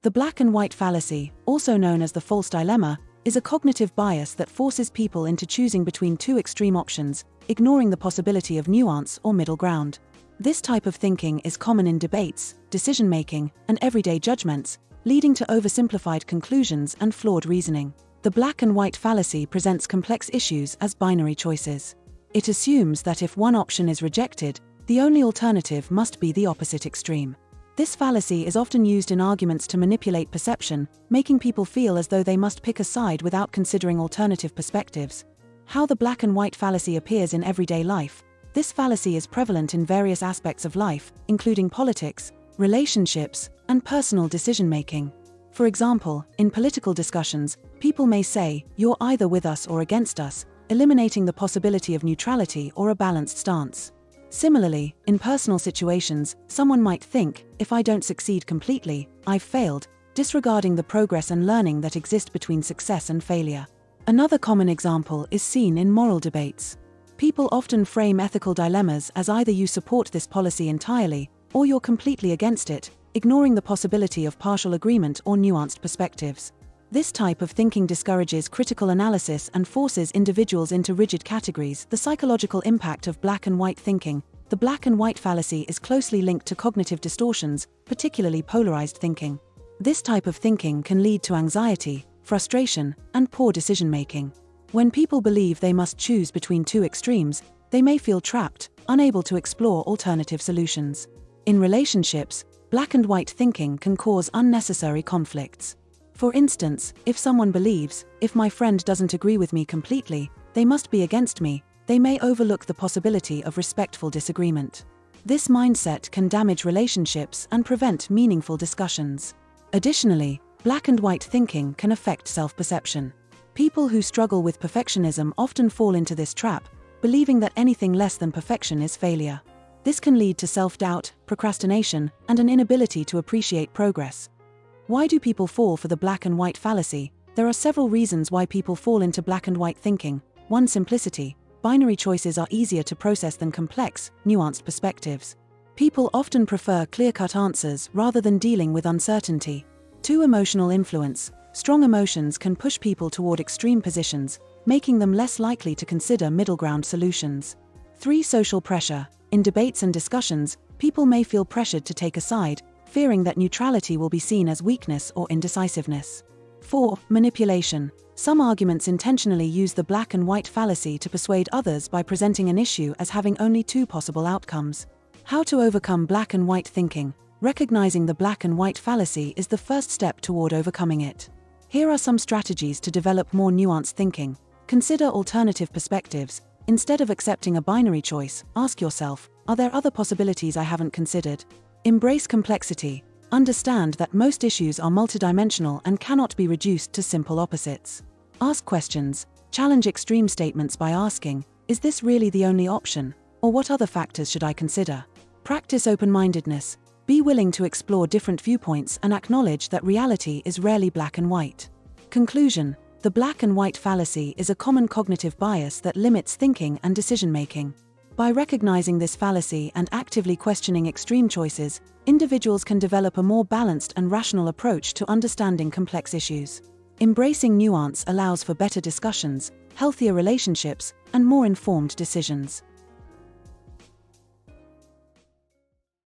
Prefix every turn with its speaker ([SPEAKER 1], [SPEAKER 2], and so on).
[SPEAKER 1] The black and white fallacy, also known as the false dilemma, is a cognitive bias that forces people into choosing between two extreme options, ignoring the possibility of nuance or middle ground. This type of thinking is common in debates, decision-making, and everyday judgments, leading to oversimplified conclusions and flawed reasoning. The black and white fallacy presents complex issues as binary choices. It assumes that if one option is rejected, the only alternative must be the opposite extreme. This fallacy is often used in arguments to manipulate perception, making people feel as though they must pick a side without considering alternative perspectives. How the black and white fallacy appears in everyday life. This fallacy is prevalent in various aspects of life, including politics, relationships, and personal decision-making. For example, in political discussions, people may say, "You're either with us or against us," eliminating the possibility of neutrality or a balanced stance. Similarly, in personal situations, someone might think, "If I don't succeed completely, I've failed," disregarding the progress and learning that exist between success and failure. Another common example is seen in moral debates. People often frame ethical dilemmas as either you support this policy entirely, or you're completely against it, ignoring the possibility of partial agreement or nuanced perspectives. This type of thinking discourages critical analysis and forces individuals into rigid categories. The psychological impact of black and white thinking. The black and white fallacy is closely linked to cognitive distortions, particularly polarized thinking. This type of thinking can lead to anxiety, frustration, and poor decision-making. When people believe they must choose between two extremes, they may feel trapped, unable to explore alternative solutions. In relationships, black and white thinking can cause unnecessary conflicts. For instance, if someone believes, "If my friend doesn't agree with me completely, they must be against me," they may overlook the possibility of respectful disagreement. This mindset can damage relationships and prevent meaningful discussions. Additionally, black and white thinking can affect self-perception. People who struggle with perfectionism often fall into this trap, believing that anything less than perfection is failure. This can lead to self-doubt, procrastination, and an inability to appreciate progress. Why do people fall for the black and white fallacy? There are several reasons why people fall into black and white thinking. 1. Simplicity. Binary choices are easier to process than complex, nuanced perspectives. People often prefer clear-cut answers rather than dealing with uncertainty. 2. Emotional influence. Strong emotions can push people toward extreme positions, making them less likely to consider middle-ground solutions. 3. Social pressure. In debates and discussions, people may feel pressured to take a side, fearing that neutrality will be seen as weakness or indecisiveness. 4. Manipulation. Some arguments intentionally use the black and white fallacy to persuade others by presenting an issue as having only two possible outcomes. How to overcome black and white thinking. Recognizing the black and white fallacy is the first step toward overcoming it. Here are some strategies to develop more nuanced thinking. Consider alternative perspectives. Instead of accepting a binary choice, ask yourself, "Are there other possibilities I haven't considered?" Embrace complexity. Understand that most issues are multidimensional and cannot be reduced to simple opposites. Ask questions. Challenge extreme statements by asking, "Is this really the only option? Or what other factors should I consider?" Practice open-mindedness. Be willing to explore different viewpoints and acknowledge that reality is rarely black and white. Conclusion. The black and white fallacy is a common cognitive bias that limits thinking and decision-making. By recognizing this fallacy and actively questioning extreme choices, individuals can develop a more balanced and rational approach to understanding complex issues. Embracing nuance allows for better discussions, healthier relationships, and more informed decisions.